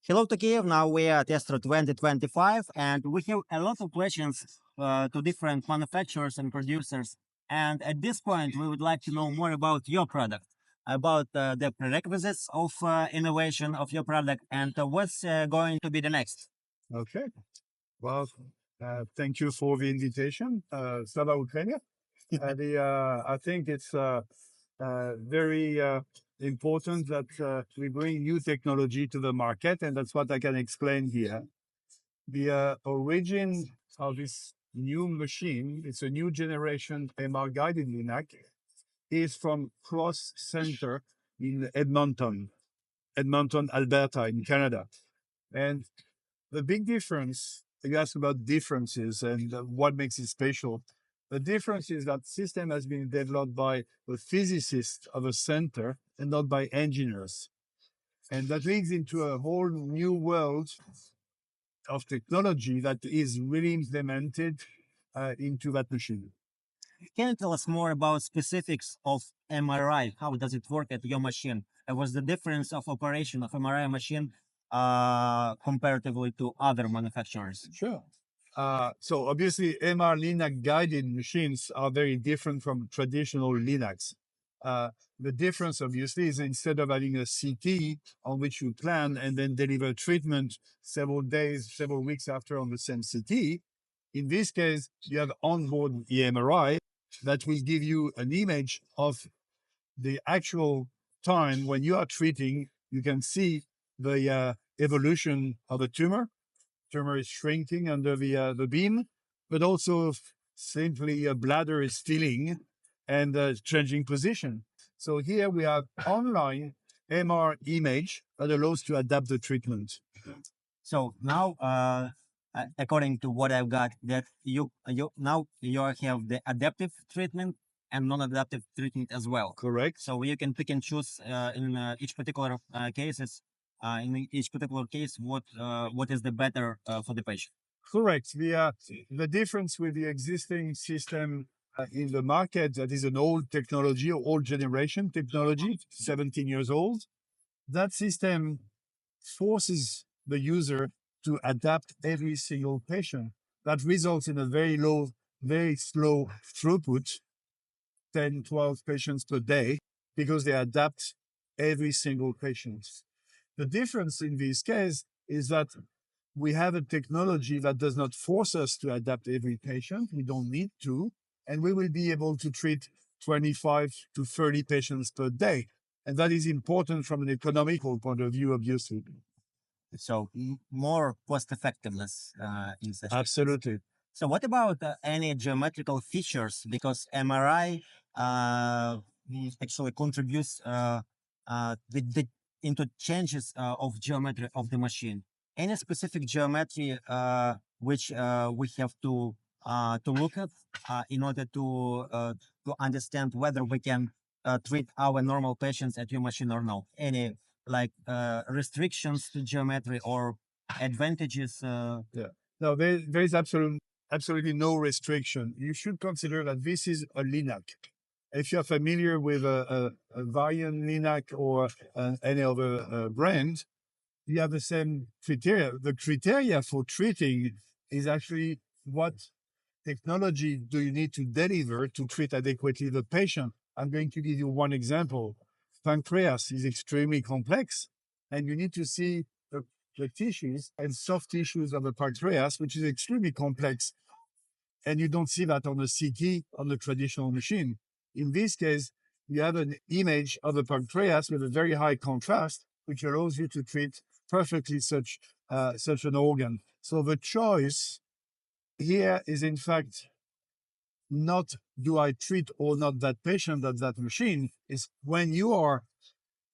Hello to Kiev. Now we are Tester 2025, and we have a lot of questions to different manufacturers and producers. And at this point, we would like to know more about your product, about the prerequisites of innovation of your product, and what's going to be the next. Okay. Well, thank you for the invitation. Slava Ukraine. I think it's very important that we bring new technology to the market, and that's what I can explain here. The origin of this new machine, it's a new generation MR-guided linac, is from Cross Center in Edmonton, Alberta, in Canada. And the big difference, you asked about differences and what makes it special. The difference is that system has been developed by the physicists of a center and not by engineers. And that leads into a whole new world of technology that is really implemented into that machine. Can you tell us more about specifics of MRI? How does it work at your machine? And what's the difference of operation of MRI machine comparatively to other manufacturers? Sure. So obviously, MR linac guided machines are very different from traditional linacs. The difference, obviously, is instead of having a CT on which you plan and then deliver treatment several days, several weeks after on the same CT, in this case, you have onboard MRI that will give you an image of the actual time when you are treating. You can see the evolution of the tumor. Tumor is shrinking under the beam, but also simply a bladder is filling and changing position. So here we have online MR image that allows to adapt the treatment. So now, according to what I've got, that you have the adaptive treatment and non-adaptive treatment as well. Correct. So you can pick and choose in each particular cases. In each particular case, what is the better for the patient? Correct. The difference with the existing system in the market, that is an old technology, old generation technology, 17 years old, that system forces the user to adapt every single patient. That results in a very low, very slow throughput, 10, 12 patients per day, because they adapt every single patient. The difference in this case is that we have a technology that does not force us to adapt every patient. We don't need to, and we will be able to treat 25 to 30 patients per day. And that is important from an economical point of view, obviously. So more cost effectiveness in such. Absolutely. So what about any geometrical features? Because MRI actually contributes into changes of geometry of the machine. Any specific geometry which we have to look at in order to understand whether we can treat our normal patients at your machine or no? Any restrictions to geometry or advantages? Yeah. No, there is absolutely no restriction. You should consider that this is a linac. If you're familiar with a Varian linac or any other brand, you have the same criteria. The criteria for treating is actually what technology do you need to deliver to treat adequately the patient. I'm going to give you one example. Pancreas is extremely complex, and you need to see the tissues and soft tissues of the pancreas, which is extremely complex. And you don't see that on the CT on the traditional machine. In this case, you have an image of the pancreas with a very high contrast, which allows you to treat perfectly such an organ. So the choice here is, in fact, not do I treat or not that patient at that machine, is when you are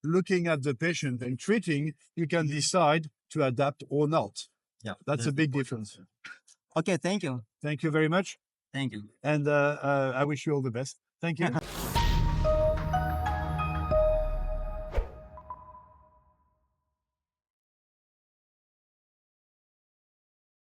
looking at the patient and treating, you can decide to adapt or not. Yeah, that's a big difference. Okay, thank you. Thank you very much. Thank you. And I wish you all the best. Thank you.